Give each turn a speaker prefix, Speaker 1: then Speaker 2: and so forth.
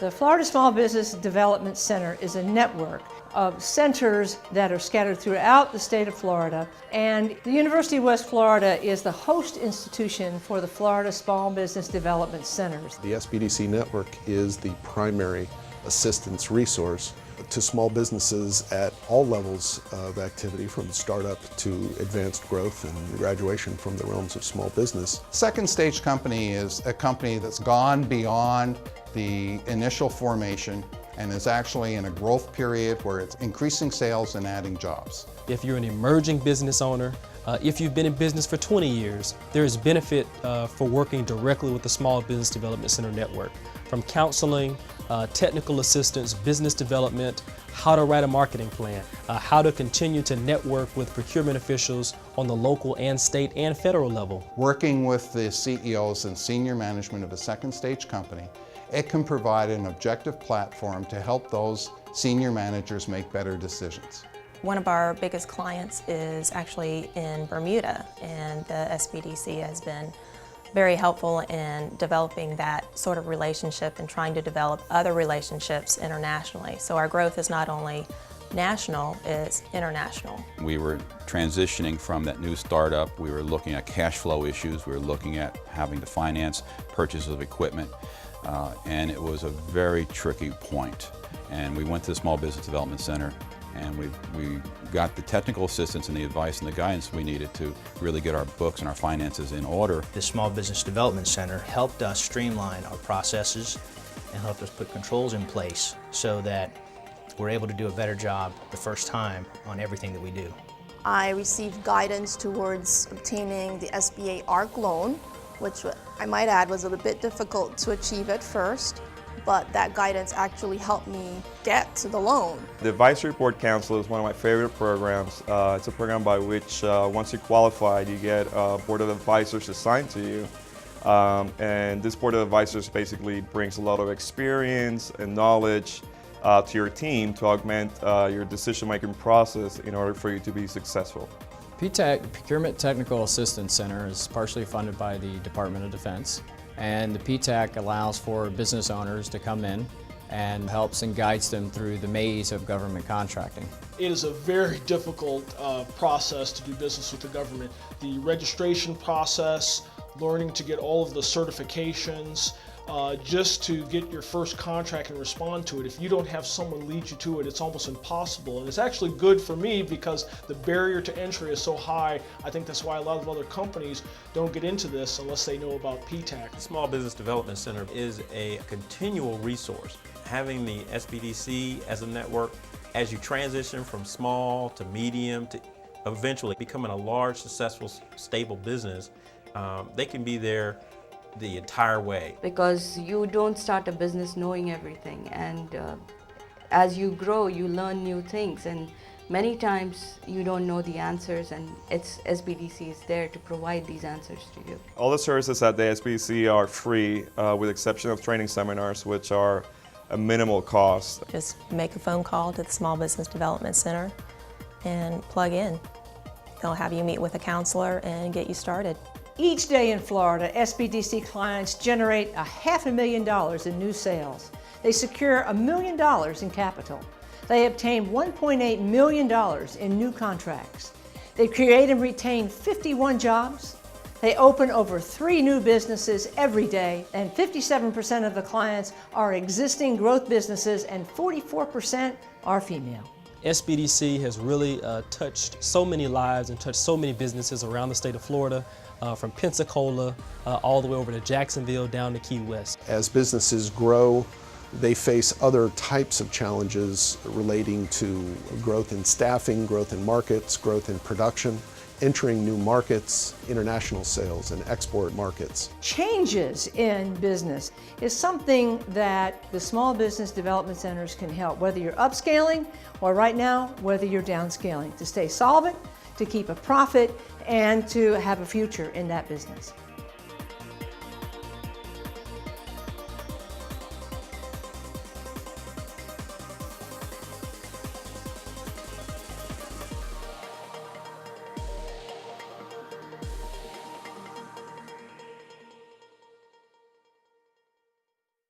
Speaker 1: The Florida Small Business Development Center is a network of centers that are scattered throughout the state of Florida, and the University of West Florida is the host institution for the Florida Small Business Development Centers.
Speaker 2: The SBDC network is the primary assistance resource to small businesses at all levels of activity, from startup to advanced growth and graduation from the realms of small business.
Speaker 3: Second Stage Company is a company that's gone beyond the initial formation and is actually in a growth period where it's increasing sales and adding jobs.
Speaker 4: If you're an emerging business owner, if you've been in business for 20 years, there is benefit for working directly with the Small Business Development Center network. From counseling, technical assistance, business development, how to write a marketing plan, how to continue to network with procurement officials on the local and state and federal level.
Speaker 3: Working with the CEOs and senior management of a second stage company, it can provide an objective platform to help those senior managers make better decisions.
Speaker 5: One of our biggest clients is actually in Bermuda, and the SBDC has been very helpful in developing that sort of relationship and trying to develop other relationships internationally. So our growth is not only national, it's international.
Speaker 6: We were transitioning from that new startup. We were looking at cash flow issues. We were looking at having to finance purchases of equipment. And it was a very tricky point. And we went to the Small Business Development Center, and we got the technical assistance and the advice and the guidance we needed to really get our books and our finances in order.
Speaker 7: The Small Business Development Center helped us streamline our processes and helped us put controls in place so that we're able to do a better job the first time on everything that we do.
Speaker 8: I received guidance towards obtaining the SBA ARC loan, which I might add was a little bit difficult to achieve at first, but that guidance actually helped me get to the loan.
Speaker 9: The Advisory Board Council is one of my favorite programs. It's a program by which once you're qualified, you get a board of advisors assigned to you. And this board of advisors basically brings a lot of experience and knowledge to your team to augment your decision-making process in order for you to be successful.
Speaker 10: PTAC, Procurement Technical Assistance Center, is partially funded by the Department of Defense, and the PTAC allows for business owners to come in and helps and guides them through the maze of government contracting.
Speaker 11: It is a very difficult process to do business with the government. The registration process, learning to get all of the certifications, just to get your first contract and respond to it. If you don't have someone lead you to it, it's almost impossible. And it's actually good for me because the barrier to entry is so high. I think that's why a lot of other companies don't get into this unless they know about PTAC.
Speaker 12: The Small Business Development Center is a continual resource. Having the SBDC as a network, as you transition from small to medium to eventually becoming a large, successful, stable business, they can be there the entire way.
Speaker 13: Because you don't start a business knowing everything, and as you grow you learn new things, and many times you don't know the answers, and SBDC is there to provide these answers to you.
Speaker 9: All the services at the SBDC are free with the exception of training seminars, which are a minimal cost.
Speaker 5: Just make a phone call to the Small Business Development Center and plug in. They'll have you meet with a counselor and get you started.
Speaker 1: Each day in Florida, SBDC clients generate $500,000 in new sales. They secure $1 million in capital. They obtain $1.8 million in new contracts. They create and retain 51 jobs. They open over 3 new businesses every day, and 57% of the clients are existing growth businesses and 44% are female.
Speaker 4: SBDC has really touched so many lives and touched so many businesses around the state of Florida, from Pensacola all the way over to Jacksonville down to Key West.
Speaker 2: As businesses grow, they face other types of challenges relating to growth in staffing, growth in markets, growth in production, entering new markets, international sales and export markets.
Speaker 1: Changes in business is something that the Small Business Development Centers can help, whether you're upscaling or right now, whether you're downscaling, to stay solvent, to keep a profit, and to have a future in that business.